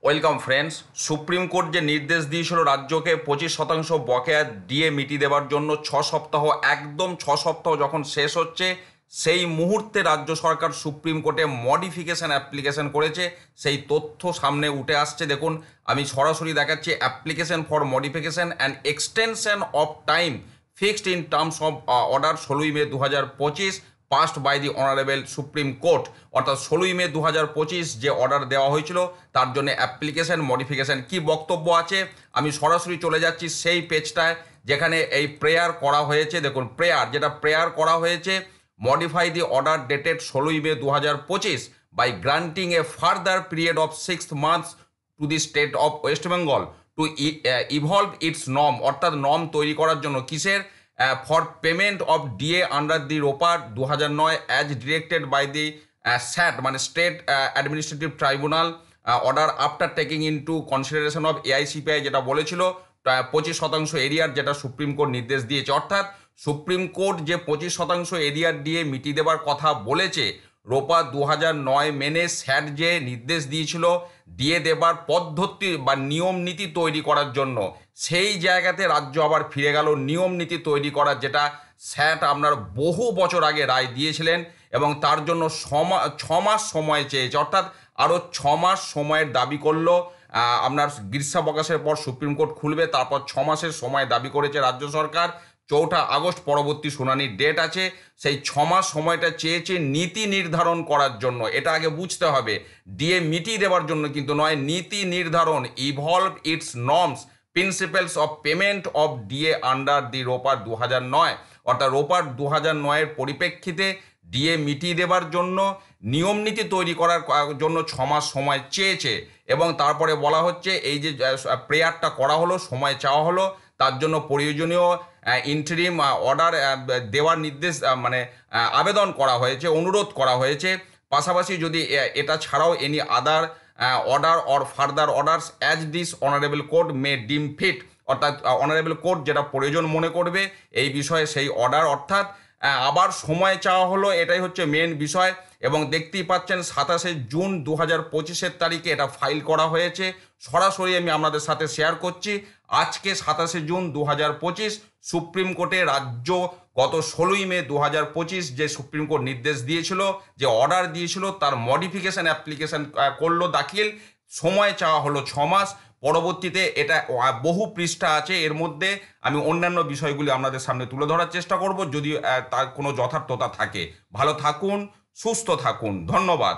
Welcome friends. Supreme court যে নির্দেশ দিয়েছিল রাজ্যকে 25% বকেয়া ডিএ মিটিয়ে দেওয়ার জন্য 6 সপ্তাহ, একদম 6 সপ্তাহ যখন শেষ হচ্ছে সেই মুহূর্তে রাজ্য সরকার সুপ্রিম কোর্টে মডিফিকেশন অ্যাপ্লিকেশন করেছে। সেই তথ্য সামনে উঠে আসছে। দেখুন, আমি সরাসরি দেখাচ্ছি। Application for modification and extension of time fixed in terms of order 16 May 2025 passed by the honourable Supreme Court. অর্থাৎ 16 মে 2025 যে অর্ডার দেওয়া হয়েছিল তার জন্য অ্যাপ্লিকেশন মডিফিকেশন কি বক্তব্য আছে আমি সরাসরি চলে যাচ্ছি সেই পেজটায় যেখানে এই প্রেয়ার করা হয়েছে। দেখুন, যেটা প্রেয়ার করা হয়েছে, modify the order dated 16 May 2025 by granting a further period of 6 months to the state of West Bengal to evolve its norm. অর্থাৎ নর্ম তৈরি করার জন্য কিসের? For payment of DA under the ROPA 2009 as directed by the SAT মানে state administrative tribunal order after taking into consideration of AICPI যেটা বলেছিল 25% এরিয়ার, যেটা সুপ্রিম কোর্ট নির্দেশ দিয়েছে। অর্থাৎ সুপ্রিম কোর্ট যে 25% এরিয়ার ডিএ মিটিয়ে দেওয়ার কথা বলেছে, রোপা 2009 মেনে স্যাট যে নির্দেশ দিয়েছিল দিয়ে দেবার পদ্ধতি বা নিয়ম নীতি তৈরি করার জন্য, সেই জায়গাতে রাজ্য আবার ফিরে গেল নিয়ম নীতি তৈরি করার, যেটা স্যাট আপনার বহু বছর আগে রায় দিয়েছিলেন এবং তার জন্য 6 মাস সময় চেয়েছে। অর্থাৎ আরও 6 মাস সময়ের দাবি করলো। আপনার গ্রীষ্মাবকাশের পর সুপ্রিম কোর্ট খুলবে, তারপর 6 মাসের সময় দাবি করেছে রাজ্য সরকার। 4 আগস্ট পরবর্তী শুনানির ডেট আছে। সেই 6 মাস সময়টা চেয়েছে নীতি নির্ধারণ করার জন্য। এটা আগে বুঝতে হবে, ডিএ মিটিয়ে দেওয়ার জন্য কিন্তু নয়, নীতি নির্ধারণ, evolve it's norms principles of payment of DA under the ROPA 2009। অর্থাৎ রোপার 2009-এর পরিপ্রেক্ষিতে ডিএ মিটিয়ে দেওয়ার জন্য নিয়ম নীতি তৈরি করার জন্য 6 মাস সময় চেয়েছে। এবং তারপরে বলা হচ্ছে এই যে প্রেয়ারটা করা হলো, সময় চাওয়া হলো, তার জন্য প্রয়োজনীয় ইন্টারিম অর্ডার দেওয়ার নির্দেশ মানে আবেদন করা হয়েছে, অনুরোধ করা হয়েছে। পাশাপাশি যদি এটা ছাড়াও any other order or further orders as this honourable court may deem fit. অর্থাৎ অনারেবল কোর্ট যেটা প্রয়োজন মনে করবে এই বিষয়ে সেই অর্ডার, অর্থাৎ আবার সময় চাওয়া হলো, এটাই হচ্ছে মেন বিষয়। এবং দেখতেই পাচ্ছেন 27 জুন 2025 তারিখে এটা ফাইল করা হয়েছে। সরাসরি আমি আপনাদের সাথে শেয়ার করছি। আজকে 27 জুন 2025 সুপ্রিম কোর্টে রাজ্য গত 16 মে 2025 যে সুপ্রিম কোর্ট নির্দেশ দিয়েছিল, যে অর্ডার দিয়েছিল, তার মডিফিকেশন অ্যাপ্লিকেশন করলো দাখিল। সময় চাওয়া হলো 6 মাস। পরবর্তীতে এটা বহু পৃষ্ঠা আছে, এর মধ্যে আমি অন্যান্য বিষয়গুলি আপনাদের সামনে তুলে ধরার চেষ্টা করব যদি তার কোনো যথার্থতা থাকে। ভালো থাকুন, সুস্থ থাকুন, ধন্যবাদ।